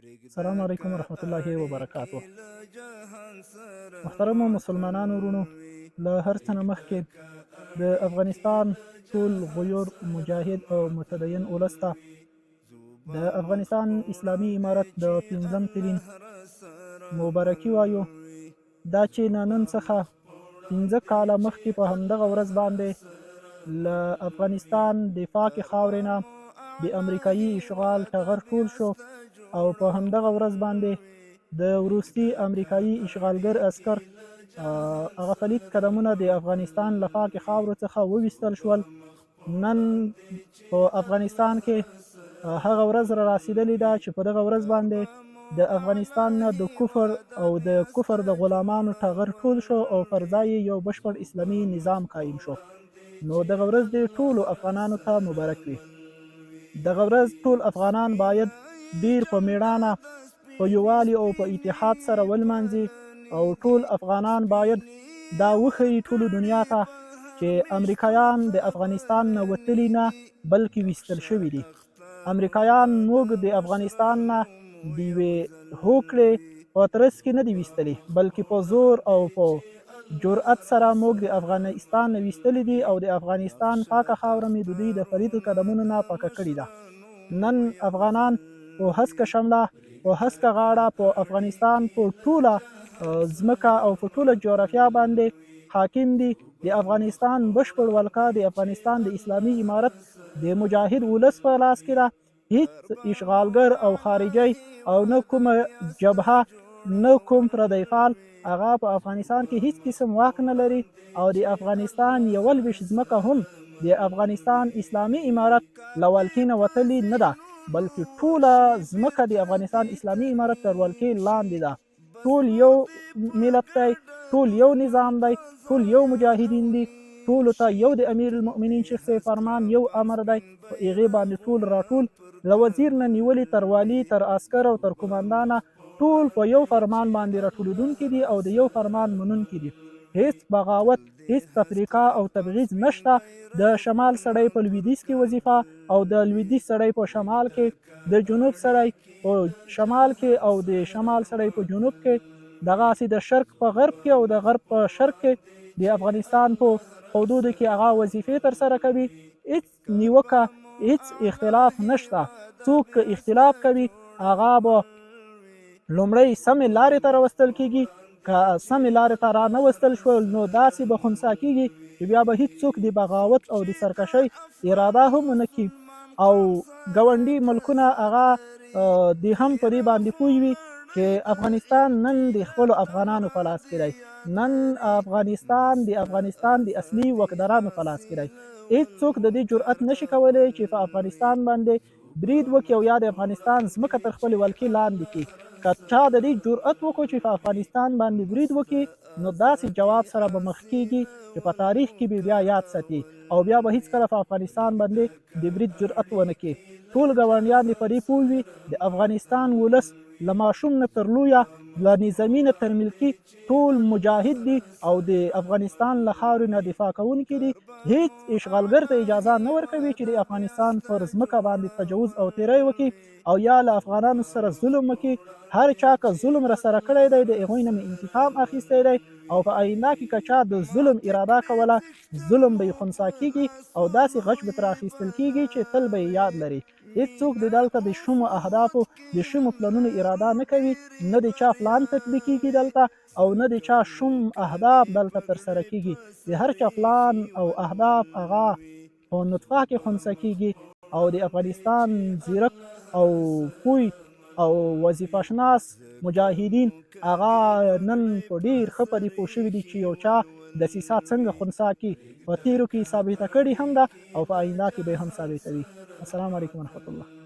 السلام علیکم ورحمت الله وبرکاتو. محترمو مسلمانانو ورونو، له هر څه نه مخکې د افغانستان ټول غیور مجاهد او متدین ولس ته د افغانستان اسلامي امارت د 5م تلین مبارکي وایو. دا چې نن څخه 15 کاله مخکې په همدغه ورځ باندې له افغانستان د پاکې خاورې نه د امریکایي اشغال ټغر ټول شو او په همدغه ورځ باندې د وروستي امریکایي اشغالګر عسکر هغه پلیت قدمونه د افغانستان له پاکې خاورو څخه وویستل شول. نن په افغانستان کې هغه ورځ را رسېدلې ده چې په دغه ورځ باندې د افغانستان نه د کفر او د کفر د غلامانو ټغر ټول شو او پر ځای یو بشپړ اسلامي نظام قایم شو. نو دغه ورځ د ټولو افغانانو ته مبارک وي. دغه ورځ ټول افغانان باید ډیر په میړانه، په یووالي او په اتحاد سره ولمانځي او ټول افغانان باید دا وښیي ټولو دنیا ته چې امریکایان د افغانستان نه وتلي نه بلکې ویستل شوي دي. امریکایان موږ د افغانستان نه د یوې هوکړې په ترڅ کې نه دي ویستلي، بلکې په زور او په جرأت سره موږ د افغانستان نه ویستلي دي او د افغانستان پاکه خاوره مې د دوی د فریدو قدمونو نه پاکه کړې ده. نن افغانان په هسکه شمله، په هسکه غاړه په افغانستان په ټوله ځمکه او په ټوله جغرافیه باندې حاکم دي. د افغانستان بشپړ ولکه د افغانستان د اسلامي امارت د مجاهد ولس په لاس کې ده. هیڅ اشغالګر او خارجي او نه کومه جبهه نه کوم پردی فعال هغه په افغانستان کې هیڅ قسم واک نه لري او د افغانستان یو لویش ځمکه هم د افغانستان اسلامي امارت له ولکې نه وتلې نه ده، بلکې ټوله ځمکه د افغانستان اسلامي امارت تر ولکې لاندې ده. ټول یو ملت دی، ټول یو نظام دی، ټول یو مجاهدین دي، ټولو ته یو د امیر المؤمنین شیخ صاحب فرمان یو امر دی. په هغې باندې ټول راټول له وزیر نه نیولې تر والي تر عسکر او تر قمندانه ټول په یو فرمان باندې راټولېدونکي دي او د یو فرمان منونکي دي. هیڅ بغاوت، هیڅ تفریقه او تبعیض نشته. د شمال سړی په لویدیځ کې وظیفه او د لویدیځ سړی په شمال کې، د جنوب سړی په شمال کې او د شمال سړی په جنوب کې، دغسې د شرق په غرب کې او د غرب په شرق کې د افغانستان په حدودو کې هغه وظیفې ترسره کوي. هیڅ نیوکه، هیڅ اختلاف نشته. څوک که اختلاف کوي هغه به لومړی سمې لارې ته راوستل کیږي. که سمې لارې ته را نه وستل شول نو داسې به خنثی کیږي چې بیا به هیڅوک د بغاوت او د سرکشۍ اراده هم ونه کړي او ګاونډي ملکونه هغه د هم په دې باندې پوه وي چې افغانستان نن د خپلو افغانانو په لاس کې دی. نن افغانستان د اصلي واکدارانو په لاس کې دی. هیڅوک د دې جرأت نشي کولی چې په افغانستان باندې برید وکړي او یا د افغانستان ځمکه تر خپلې ولکې لاندې کړي. که چا د دې جرأت وکړو چې په افغانستان باندې برید وکړي نو داسې جواب سره به مخ کیږي چې په تاریخ کې به بیا یاد ساتي او بیا به هیڅکله په افغانستان باندې د برید جرأت ونه کړي. ټول ګاونډیان دې په دې پوه وي د افغانستان ولس له ماشوم نه تر لویه، له نظامي نه تر ملکي ټول مجاهد دي او د افغانستان له خاورې نه دفاع کوونکي دي. هیڅ اشغالګر ته اجازه نه ورکوي چې د افغانستان پر ځمکه باندې تجاوز او تیری وکړي او یا له افغانانو سره ظلم وکړي. هر چا که ظلم راسره کړی دی د هغوی نه مې انتقام اخیستی دی او په آینده کې که چا د ظلم اراده کوله ظلم به یې خنثی کیږي او داسې غچ به ترې اخیستل کیږي چې تل به یې یاد لري. هیڅوک د دلته د شومو اهدافو د شومو پلانونو اراده نه کوي، نه د چا پلان تطبیقیږي دلته او نه د چا شوم اهداف دلته ترسره کیږي. د هر چا پلان او اهداف هغه په نطفه کې خنثی کیږي او د افغانستان زیرک او پوی او وظیفه شناس مجاهدین هغه نن په ډیر ښه په دې پوه شوي دي چې یو چا دسیسه څنګه خنثی کړي. په تیرو کې ثابته کړې هم ده او په آینده کې به هم ثابتوي. السلام علیکم ورحمت الله.